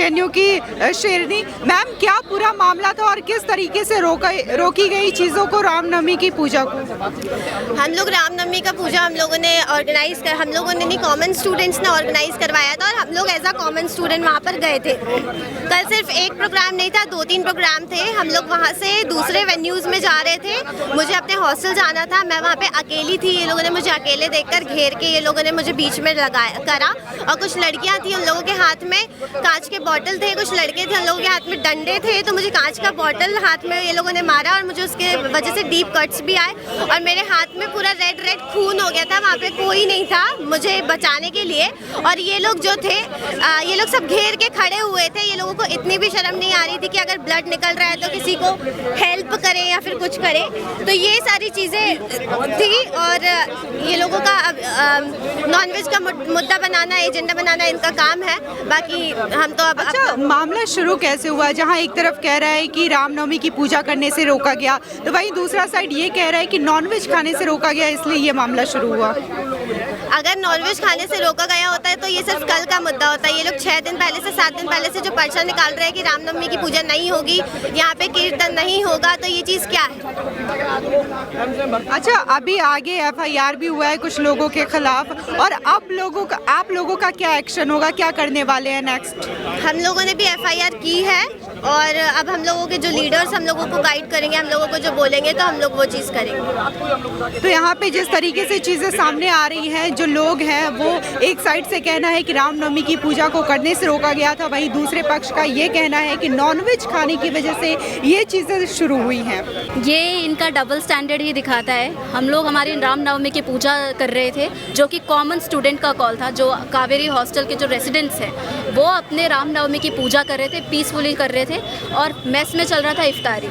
JNU की शेरनी। Ma'am, क्या पूरा मामला था और किस तरीके से रोकी गई चीज़ों को, रामनवमी की पूजा को? हम लोग रामनवमी का पूजा हम लोगों ने हम लोगों ने नहीं, कॉमन स्टूडेंट्स ने ऑर्गेनाइज करवाया था और हम लोग एज अ कॉमन स्टूडेंट वहाँ पर गए थे। कल सिर्फ एक प्रोग्राम नहीं था, 2-3 प्रोग्राम थे। हम लोग वहाँ से दूसरे वेन्यूज़ में जा रहे थे। मुझे अपने हॉस्टल जाना था, मैं वहाँ पे अकेली थी। ये लोगों ने मुझे अकेले देखकर घेर के ये लोगों ने मुझे बीच में करा और कुछ लड़कियाँ थी, उन लोगों के हाथ में कांच के बॉटल थे, कुछ लड़के थे, उन लोगों के हाथ में डंडे थे। तो मुझे कांच का बॉटल हाथ में ये लोगों ने मारा और मुझे उसके वजह से डीप कट्स भी आए और मेरे हाथ में पूरा रेड खून हो गया था। वहाँ पे कोई नहीं था मुझे बचाने के लिए और ये लोग जो थे ये लोग सब घेर के खड़े हुए थे। ये लोगों को इतनी भी शर्म नहीं आ रही थी कि अगर ब्लड निकल रहा है तो किसी को हेल्प करें या फिर कुछ करें। तो ये सारी चीज़ें थी और ये लोगों का नॉनवेज का मुद्दा बनाना, एजेंडा बनाना इनका काम है। बाकी हम तो अब अच्छा, मामला शुरू कैसे हुआ? जहाँ एक तरफ कह रहा है कि रामनवमी की पूजा करने से रोका गया, तो वहीं दूसरा साइड ये कह रहा है कि नॉनवेज खाने से रोका गया, इसलिए ये मामला शुरू हुआ। अगर नॉनवेज खाने से रोका गया होता है तो ये सिर्फ कल का मुद्दा होता है। ये लोग 6 दिन पहले से 7 दिन पहले से जो पर्चा निकाल रहे हैं कि रामनवमी की पूजा नहीं होगी, यहाँ पे कीर्तन नहीं होगा, तो ये चीज़ क्या है? अच्छा, अभी आगे एफआईआर भी हुआ है कुछ लोगों के खिलाफ और अब आप लोगों का क्या एक्शन होगा, क्या करने वाले हैं नेक्स्ट? हम लोगों ने भी एफआईआर की है और अब हम लोगों के जो लीडर्स हम लोगों को गाइड करेंगे, हम लोगों को जो बोलेंगे तो हम लोग वो चीज़ करेंगे। तो यहाँ पे जिस तरीके से चीज़ें सामने आ रही हैं, जो लोग हैं वो एक साइड से कहना है कि रामनवमी की पूजा को करने से रोका गया था, वहीं दूसरे पक्ष का ये कहना है कि नॉनवेज खाने की वजह से ये चीज़ें शुरू हुई हैं। ये इनका डबल स्टैंडर्ड ही दिखाता है। हम लोग हमारी रामनवमी की पूजा कर रहे थे, जो कि कॉमन स्टूडेंट का कॉल था। जो कावेरी हॉस्टल के जो रेसिडेंट्स हैं वो अपने रामनवमी की पूजा कर रहे थे, पीसफुली कर रहे थे और मेस में चल रहा था इफ्तारी,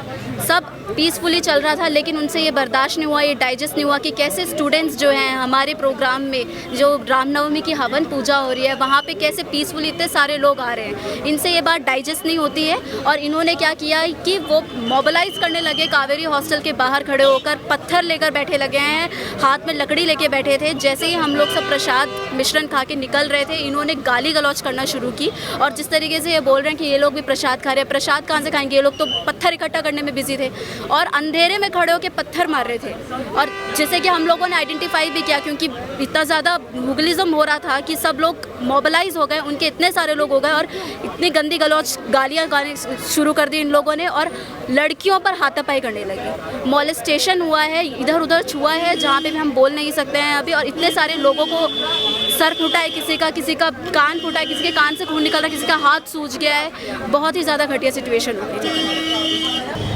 सब पीसफुली चल रहा था। लेकिन उनसे ये बर्दाश्त नहीं हुआ, ये डाइजेस्ट नहीं हुआ कि कैसे स्टूडेंट्स जो हैं हमारे प्रोग्राम में, जो रामनवमी की हवन पूजा हो रही है वहाँ पे कैसे पीसफुली इतने सारे लोग आ रहे हैं, इनसे ये बात डाइजेस्ट नहीं होती है। और इन्होंने क्या किया कि वो मोबिलाइज करने लगे, कावेरी हॉस्टल के बाहर खड़े होकर पत्थर लेकर बैठे लगे हैं, हाथ में लकड़ी लेके बैठे थे। जैसे ही हम लोग सब प्रसाद मिश्रण खा के निकल रहे थे, इन्होंने गाली गलौज करना शुरू की और जिस तरीके से ये बोल रहे हैं कि ये लोग भी प्रसाद खा रहे हैं, प्रसाद कहाँ से खाएंगे, ये लोग तो पत्थर इकट्ठा करने में बिजी थे और अंधेरे में खड़े होकर पत्थर मार रहे थे। और जैसे कि हम लोगों ने आइडेंटिफाई भी किया, क्योंकि इतना ज़्यादा मुगलिज्म हो रहा था कि सब लोग मोबिलाइज हो गए, उनके इतने सारे लोग हो गए और इतनी गंदी गलौज गालियाँ गाने शुरू कर दी इन लोगों ने और लड़कियों पर हाथापाई करने लगी। मॉलेस्टेशन हुआ है, इधर उधर छुआ है जहाँ पे भी हम बोल नहीं सकते हैं अभी। और इतने सारे लोगों को सर फूटा है, किसी का कान फूटा है, किसी के कान से खून निकल रहा है, किसी का हाथ सूज गया है। बहुत ही ज़्यादा घटिया सिचुएशन हो गई थी।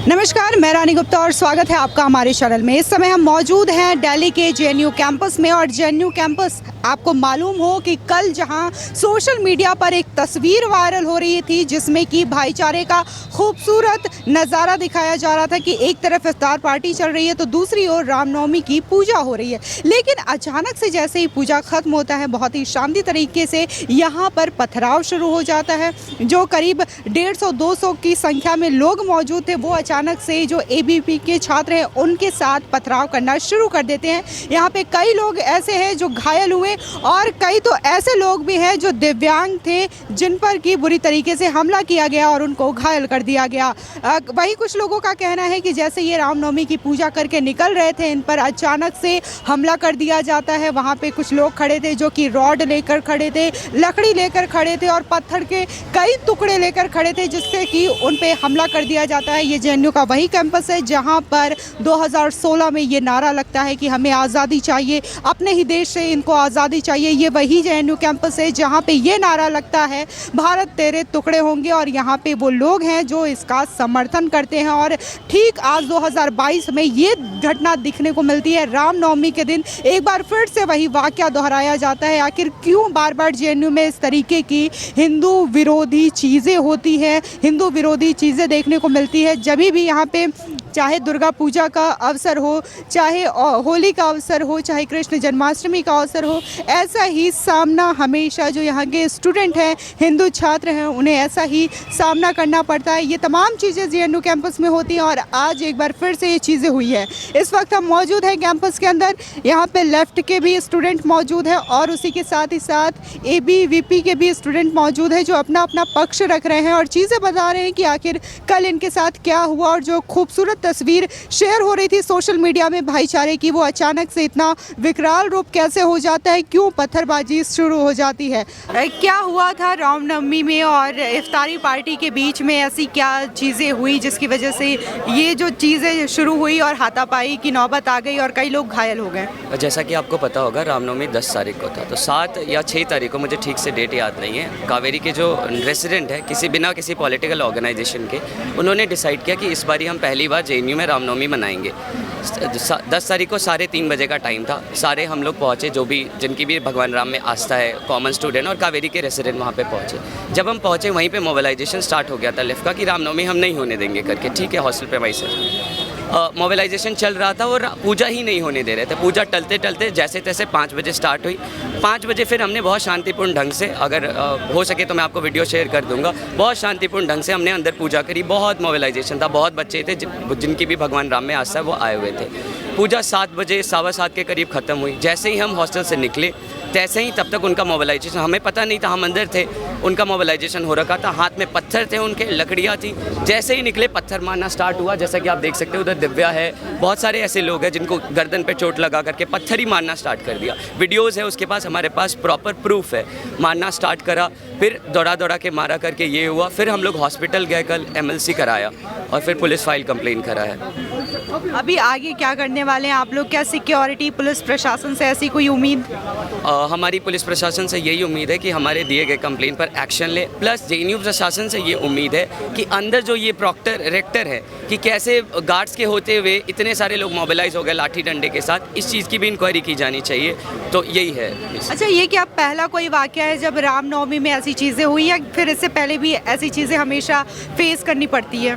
नमस्कार, मैं रानी गुप्ता और स्वागत है आपका हमारे चैनल में। इस समय हम मौजूद हैं दिल्ली के जेएनयू कैंपस में और जेएनयू कैंपस, आपको मालूम हो कि कल जहां सोशल मीडिया पर एक तस्वीर वायरल हो रही थी जिसमें कि भाईचारे का खूबसूरत नज़ारा दिखाया जा रहा था कि एक तरफ इफ्तार पार्टी चल रही है तो दूसरी ओर रामनवमी की पूजा हो रही है। लेकिन अचानक से जैसे ही पूजा खत्म होता है, बहुत ही शांति तरीके से यहाँ पर पथराव शुरू हो जाता है। जो करीब 150-200 की संख्या में लोग मौजूद थे वो अचानक से जो एबीवीपी के छात्र हैं उनके साथ पथराव करना शुरू कर देते हैं। यहाँ पे कई लोग ऐसे हैं जो घायल हुए और कई तो ऐसे लोग भी हैं जो दिव्यांग थे जिन पर की बुरी तरीके से हमला किया गया और उनको घायल कर दिया गया। वहीं कुछ लोगों का कहना है कि जैसे ये रामनवमी की पूजा करके निकल रहे थे, इन पर अचानक से हमला कर दिया जाता है। वहाँ पे कुछ लोग खड़े थे जो कि रॉड लेकर खड़े थे, लकड़ी लेकर खड़े थे और पत्थर के कई टुकड़े लेकर खड़े थे जिससे कि उन पे हमला कर दिया जाता है। ये जेएनयू का वही कैंपस है जहाँ पर 2016 में ये नारा लगता है कि हमें आज़ादी चाहिए, अपने ही देश से इनको आज़ादी चाहिए। ये वही जेएनयू कैंपस है जहाँ पे ये नारा लगता है, भारत तेरे टुकड़े होंगे। और यहाँ पे वो लोग हैं जो इसका समर्थन करते हैं। और ठीक आज 2022 में ये घटना दिखने को मिलती है। रामनवमी के दिन एक बार फिर से वही वाकया दोहराया जाता है। आखिर क्यों बार बार जेएनयू में इस तरीके की हिंदू विरोधी चीज़ें होती हैं, हिंदू विरोधी चीज़ें देखने को मिलती है? जब भी यहाँ पे चाहे दुर्गा पूजा का अवसर हो, चाहे होली का अवसर हो, चाहे कृष्ण जन्माष्टमी का अवसर हो, ऐसा ही सामना हमेशा जो यहाँ के स्टूडेंट हैं, हिंदू छात्र हैं, उन्हें ऐसा ही सामना करना पड़ता है। ये तमाम चीज़ें जेएनयू कैंपस में होती हैं और आज एक बार फिर से ये चीज़ें हुई है। इस वक्त हम मौजूद हैं कैंपस के अंदर। यहाँ पे लेफ्ट के भी स्टूडेंट मौजूद हैं और उसी के साथ ही साथ एबीवीपी के भी स्टूडेंट मौजूद हैं जो अपना अपना पक्ष रख रहे हैं और चीज़ें बता रहे हैं कि आखिर कल इनके साथ क्या हुआ और जो खूबसूरत तस्वीर शेयर हो रही थी सोशल मीडिया में भाईचारे की, वो अचानक से इतना विकराल रूप कैसे हो जाता है, क्यों पत्थरबाजी शुरू हो जाती है। क्या हुआ था रामनवमी में और इफ्तारी पार्टी के बीच में, ऐसी क्या चीज़ें हुई जिसकी वजह से ये जो चीज़ें शुरू हुई और हाथापाई की नौबत आ गई और कई लोग घायल हो गए? जैसा कि आपको पता होगा रामनवमी 10 तारीख को था, तो 7 या 6 तारीख को, मुझे ठीक से डेट याद नहीं है, कावेरी के जो रेसिडेंट है बिना किसी पॉलिटिकल ऑर्गेनाइजेशन के, उन्होंने डिसाइड किया कि इस बारी हम पहली बार जेएनयू में रामनवमी मनाएंगे। 10 तारीख को 3:30 बजे का टाइम था। सारे हम लोग पहुँचे, जो भी जिनकी भी भगवान राम में आस्था है, कॉमन स्टूडेंट और कावेरी के रेसिडेंट वहाँ पे पहुँचे। जब हम पहुँचे वहीं पे मोबिलाइजेशन स्टार्ट हो गया था लेफ्ट का कि रामनवमी हम नहीं होने देंगे करके, ठीक है, हॉस्टल प्रेमाइसेस मोबिलाइजेशन चल रहा था और पूजा ही नहीं होने दे रहे थे। पूजा टलते टलते जैसे तैसे 5 बजे स्टार्ट हुई। 5 बजे फिर हमने बहुत शांतिपूर्ण ढंग से, अगर हो सके तो मैं आपको वीडियो शेयर कर दूंगा, बहुत शांतिपूर्ण ढंग से हमने अंदर पूजा करी। बहुत मोबिलाइजेशन था, बहुत बच्चे थे जिनकी भी भगवान राम में आस्था है वो आए हुए थे। पूजा 7 बजे 7:15 के करीब ख़त्म हुई। जैसे ही हम हॉस्टल से निकले तैसे ही तब तक उनका मोबिलाइजेशन, हमें पता नहीं था, हम अंदर थे, उनका मोबिलाइजेशन हो रखा था। हाथ में पत्थर थे उनके, लकड़ियाँ थी। जैसे ही निकले पत्थर मारना स्टार्ट हुआ। जैसा कि आप देख सकते हो उधर दिव्या है, बहुत सारे ऐसे लोग हैं जिनको गर्दन पे चोट लगा करके पत्थर ही मारना स्टार्ट कर दिया। वीडियोज़ है उसके पास, हमारे पास प्रॉपर प्रूफ है। मारना स्टार्ट करा, फिर दौड़ा के मारा करके ये हुआ। फिर हम लोग हॉस्पिटल गए, कल MLC कराया और फिर पुलिस फाइल कंप्लेन करा है। अभी आगे क्या करने वाले हैं आप लोग? क्या सिक्योरिटी पुलिस प्रशासन से ऐसी कोई उम्मीद? हमारी पुलिस प्रशासन से यही उम्मीद है कि हमारे दिए गए कंप्लेन पर एक्शन ले। प्लस जेएनयू प्रशासन से ये उम्मीद है कि अंदर जो ये प्रॉक्टर रेक्टर है कि कैसे गार्ड्स के होते हुए इतने सारे लोग मोबिलाइज हो गए लाठी डंडे के साथ, इस चीज़ की भी इंक्वायरी की जानी चाहिए। तो यही है। अच्छा, ये क्या पहला कोई वाकया है जब रामनवमी में ऐसी चीज़ें हुई या फिर इससे पहले भी ऐसी चीज़ें हमेशा फेस करनी पड़ती है?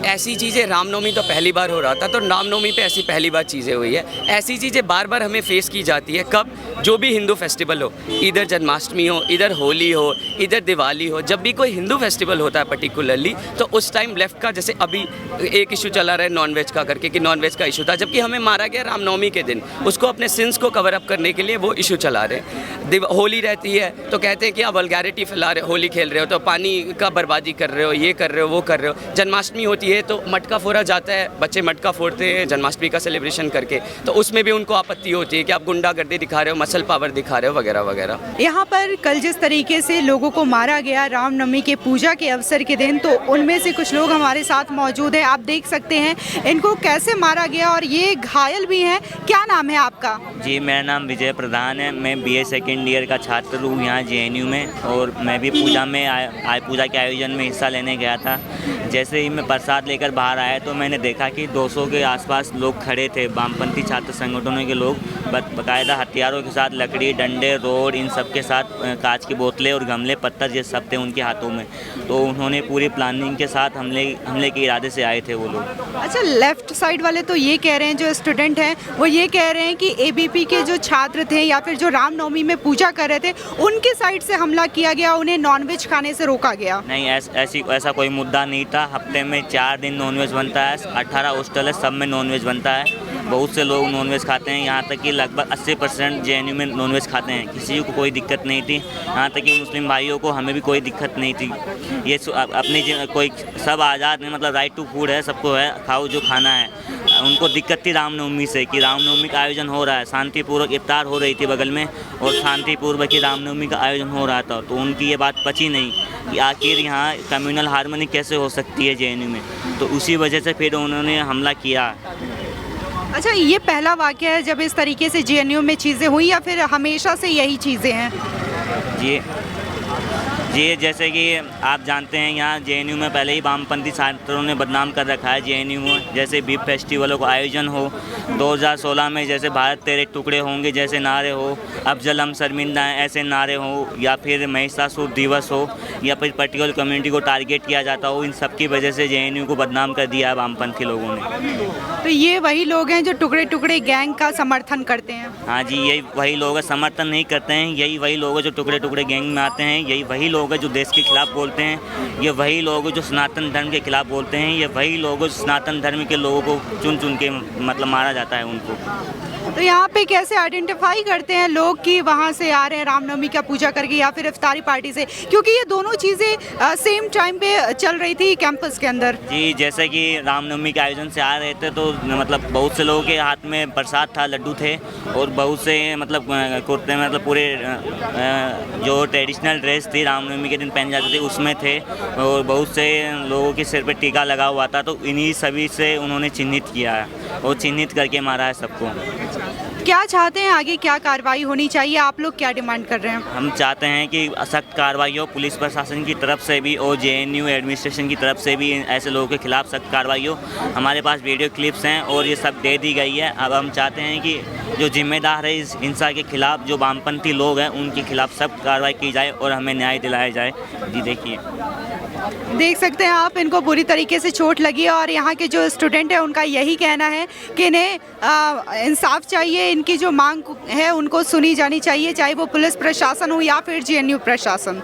ऐसी चीज़ें रामनवमी तो पहली बार हो रहा था, तो रामनवमी पे ऐसी पहली बार चीज़ें हुई है। ऐसी चीज़ें बार बार हमें फेस की जाती है। कब? जो भी हिंदू फेस्टिवल हो, इधर जन्माष्टमी हो, इधर होली हो, इधर दिवाली हो, जब भी कोई हिंदू फेस्टिवल होता है पर्टिकुलरली, तो उस टाइम लेफ्ट का, जैसे अभी एक इशू चला रहा है नॉनवेज का करके कि नॉनवेज का इशू था, जबकि हमें मारा गया रामनवमी के दिन। उसको अपने सिंस को कवर अप करने के लिए वो इशू चला रहे हैं। होली रहती है तो कहते हैं कि आप वल्गैरिटी फैला रहे, होली खेल रहे हो तो पानी का बर्बादी कर रहे हो, ये कर रहे हो, वो कर रहे हो। जन्माष्टमी होती है तो मटका फोड़ा जाता है, बच्चे मटका फोड़ते हैं जन्माष्टमी का सेलिब्रेशन करके, तो उसमें भी उनको आपत्ति होती है कि आप गुंडागर्दी दिखा रहे हो, मसल पावर दिखा रहे हो, वगैरह वगैरह। यहाँ पर कल जिस तरीके से लोगों को मारा गया रामनवमी के पूजा के अवसर के दिन, तो उनमें से कुछ लोग हमारे साथ मौजूद हैं। आप देख सकते हैं इनको कैसे मारा गया और ये घायल भी हैं। क्या नाम है आपका? जी, मेरा नाम विजय प्रधान है। मैं BA सेकेंड ईयर का छात्र हूँ यहाँ जेएनयू में, और मैं भी पूजा में पूजा के आयोजन में हिस्सा लेने गया था। जैसे ही मैं प्रसाद लेकर बाहर आया तो मैंने देखा कि 200 के आसपास लोग खड़े थे, वामपंथी छात्र संगठनों के लोग, बाकायदा हथियारों के साथ, लकड़ी, डंडे, रोड, इन सब के साथ, कांच की बोतलें और गमले, पत्थर ये सब थे उनके हाथों में। तो उन्होंने पूरी प्लानिंग के साथ हमले के इरादे से आए थे वो लोग। अच्छा, लेफ्ट साइड वाले तो ये कह रहे हैं, जो स्टूडेंट हैं वो ये कह रहे हैं कि ABP के जो छात्र थे या फिर जो रामनवमी में पूजा कर रहे थे, उनके साइड से हमला किया गया, उन्हें नॉनवेज खाने से रोका गया। नहीं, ऐसा कोई मुद्दा नहीं था। हफ्ते में 4 दिन नॉनवेज बनता है, 18 हॉस्टल है, सब में नॉनवेज बनता है। बहुत से लोग नॉनवेज खाते हैं, यहाँ तक कि लगभग 80% जेएनयू में नॉनवेज खाते हैं। किसी को कोई दिक्कत नहीं थी, यहाँ तक कि मुस्लिम भाइयों को, हमें भी कोई दिक्कत नहीं थी। ये अपनी कोई सब आज़ाद है, मतलब राइट टू फूड है, सबको है, खाओ जो खाना है। उनको दिक्कत थी रामनवमी से कि रामनवमी का आयोजन हो रहा है, शांतिपूर्वक इफ्तार हो रही थी बगल में और शांतिपूर्वक ही रामनवमी का आयोजन हो रहा था। तो उनकी ये बात पची नहीं कि आखिर यहाँ कम्युनल हार्मनी कैसे हो सकती है जेएनयू में, तो उसी वजह से फिर उन्होंने हमला किया। अच्छा, ये पहला वाक़या है जब इस तरीके से जेएनयू में चीज़ें हुई या फिर हमेशा से यही चीज़ें हैं? जी, जैसे कि आप जानते हैं यहाँ जेएनयू में पहले ही वामपंथी छात्रों ने बदनाम कर रखा है। जेएनयू में जैसे बीफ फेस्टिवलों का आयोजन हो, 2016 में जैसे भारत तेरे टुकड़े होंगे जैसे नारे हो, अफजल हम शर्मिंदा हैं ऐसे नारे हो, या फिर महिषासुर दिवस हो, या फिर पर्टिकुलर कम्युनिटी को टारगेट किया जाता हो, इन सब की वजह से जेएनयू को बदनाम कर दिया है वामपंथी लोगों ने। तो ये वही लोग हैं जो टुकड़े टुकड़े गैंग का समर्थन करते हैं। हाँ जी, यही वही लोग हैं, समर्थन नहीं करते हैं, यही वही लोग हैं जो टुकड़े टुकड़े गैंग में आते हैं, यही वही लोग हैं जो देश के खिलाफ बोलते हैं, ये वही लोग हैं जो सनातन धर्म के खिलाफ बोलते हैं, ये वही लोग हैं जो सनातन धर्म के लोगों को चुन चुन के मतलब मारा जाता है उनको। तो यहाँ पे कैसे आइडेंटिफाई करते हैं लोग कि वहाँ से आ रहे हैं रामनवमी का पूजा करके या फिर इफ्तारी पार्टी से, क्योंकि ये दोनों चीज़ें सेम टाइम पे चल रही थी कैंपस के अंदर। जी, जैसे कि रामनवमी के आयोजन से आ रहे थे तो मतलब बहुत से लोगों के हाथ में प्रसाद था, लड्डू थे, और बहुत से मतलब कुर्ते में मतलब पूरे जो ट्रेडिशनल ड्रेस थी रामनवमी के दिन पहन जाते थे उसमें थे, और बहुत से लोगों के सिर पे टीका लगा हुआ था। तो इन्हीं सभी से उन्होंने चिन्हित किया है और चिन्हित करके मारा है सबको। क्या चाहते हैं आगे, क्या कार्रवाई होनी चाहिए, आप लोग क्या डिमांड कर रहे हैं? हम चाहते हैं कि सख्त कार्रवाई हो पुलिस प्रशासन की तरफ से भी और जेएनयू एडमिनिस्ट्रेशन की तरफ से भी, ऐसे लोगों के खिलाफ सख्त कार्रवाई हो। हमारे पास वीडियो क्लिप्स हैं और ये सब दे दी गई है। अब हम चाहते हैं कि जो जिम्मेदार है इस हिंसा के खिलाफ, जो वामपंथी लोग हैं उनके खिलाफ सख्त कार्रवाई की जाए और हमें न्याय दिलाया जाए। जी देखिए, देख सकते हैं आप, इनको बुरी तरीके से चोट लगी है और यहाँ के जो स्टूडेंट हैं उनका यही कहना है कि इन्हें इंसाफ चाहिए, इनकी जो मांग है उनको सुनी जानी चाहिए, चाहे वो पुलिस प्रशासन हो या फिर जेएनयू प्रशासन।